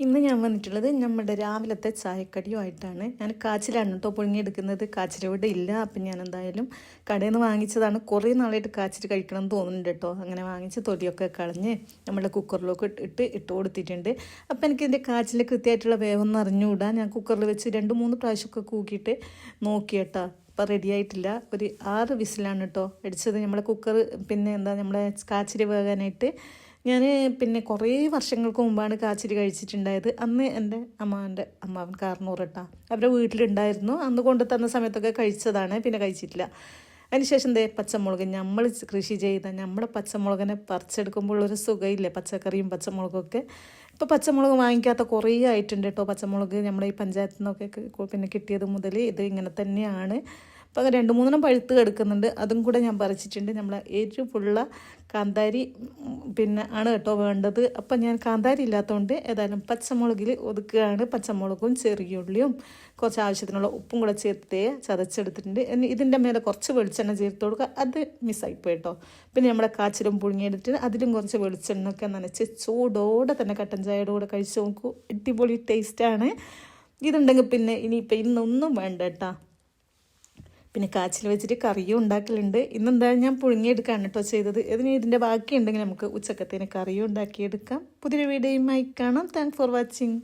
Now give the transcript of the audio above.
ഇന്ന് ഞാൻ വന്നിട്ടുള്ളത് നമ്മുടെ രാവിലത്തെ ചായക്കടിയുമായിട്ടാണ്. ഞാൻ കാച്ചിലാണ് കേട്ടോ പുഴുങ്ങിയെടുക്കുന്നത്. കാച്ചിൽ ഇവിടെ ഇല്ല. അപ്പം ഞാൻ എന്തായാലും കടയിൽ നിന്ന് വാങ്ങിച്ചതാണ്. കുറേ നാളായിട്ട് കാച്ചിൽ കഴിക്കണം എന്ന് തോന്നുന്നുണ്ട് കേട്ടോ. അങ്ങനെ വാങ്ങിച്ച് തൊലിയൊക്കെ കളഞ്ഞ് നമ്മുടെ കുക്കറിലൊക്കെ ഇട്ട് കൊടുത്തിട്ടുണ്ട്. അപ്പം എനിക്കിതിൻ്റെ കാച്ചിൽ കൃത്യമായിട്ടുള്ള വേവൊന്നും അറിഞ്ഞുകൂടാ. ഞാൻ കുക്കറിൽ വെച്ച് 2-3 പ്രാവശ്യമൊക്കെ കൂക്കിയിട്ട് നോക്കി കേട്ടോ. അപ്പം റെഡി ആയിട്ടില്ല. ഒരു 6 വിസിലാണ് കേട്ടോ അടിച്ചത്. നമ്മളെ കുക്കർ പിന്നെ നമ്മളെ കാച്ചിൽ വേകാനായിട്ട് ഞാൻ പിന്നെ കുറേ വർഷങ്ങൾക്ക് മുമ്പാണ് കാച്ചിൽ കഴിച്ചിട്ടുണ്ടായത്. അന്ന് എൻ്റെ അമ്മാവൻ കാർന്നൂർ കേട്ടോ അവരുടെ വീട്ടിലുണ്ടായിരുന്നു. അന്ന് കൊണ്ടു തന്ന സമയത്തൊക്കെ കഴിച്ചതാണ്, പിന്നെ കഴിച്ചിട്ടില്ല. അതിനുശേഷം പച്ചമുളക് നമ്മൾ കൃഷി ചെയ്ത നമ്മുടെ പച്ചമുളകിനെ പറിച്ചെടുക്കുമ്പോൾ ഒരു സുഖമില്ലേ, പച്ചക്കറിയും പച്ചമുളകൊക്കെ. ഇപ്പോൾ പച്ചമുളക് വാങ്ങിക്കാത്ത കുറേ ആയിട്ടുണ്ട് കേട്ടോ. പച്ചമുളക് നമ്മുടെ ഈ പഞ്ചായത്തിൽ നിന്നൊക്കെ പിന്നെ കിട്ടിയത് മുതൽ ഇത് ഇങ്ങനെ തന്നെയാണ്. അപ്പോൾ 2-3 പഴുത്ത് കിടക്കുന്നുണ്ട്. അതും കൂടെ ഞാൻ പറിച്ചിട്ടുണ്ട്. നമ്മളെ എരിവുള്ള കാന്താരി പിന്നെ ആണ് കേട്ടോ വേണ്ടത്. അപ്പം ഞാൻ കാന്താരി ഇല്ലാത്തതുകൊണ്ട് ഏതായാലും പച്ചമുളകിൽ ഒതുക്കുകയാണ്. പച്ചമുളകും ചെറിയുള്ളിയും കുറച്ച് ആവശ്യത്തിനുള്ള ഉപ്പും കൂടെ ചേർത്ത് ചതച്ചെടുത്തിട്ടുണ്ട്. ഇതിൻ്റെ മേലെ കുറച്ച് വെളിച്ചെണ്ണ ചേർത്ത് കൊടുക്കുക. അത് മിസ്സായിപ്പോയി കേട്ടോ. പിന്നെ നമ്മുടെ കാച്ചിലും പുഴുങ്ങിയെടുത്തിട്ട് അതിലും കുറച്ച് വെളിച്ചെണ്ണ ഒക്കെ നനച്ച് ചൂടോടെ തന്നെ കട്ടൻ ചായയുടെ കൂടെ കഴിച്ച് നോക്കൂ. അടിപൊളി ടേസ്റ്റാണ്. ഇതുണ്ടെങ്കിൽ പിന്നെ ഇനിയിപ്പോൾ ഇന്നൊന്നും വേണ്ട കേട്ടോ. പിന്നെ കാച്ചിൽ വെച്ചിട്ട് കറിയും ഉണ്ടാക്കലുണ്ട്. ഇന്നെന്തായാലും ഞാൻ പുഴുങ്ങിയെടുക്കുകയാണ് കേട്ടോ ചെയ്തത്. ഇതിൻ്റെ ബാക്കി ഉണ്ടെങ്കിൽ നമുക്ക് ഉച്ചക്കത്തേന് കറിയും ഉണ്ടാക്കിയെടുക്കാം. പുതിയൊരു വീഡിയോയുമായി കാണാം. Thanks for watching.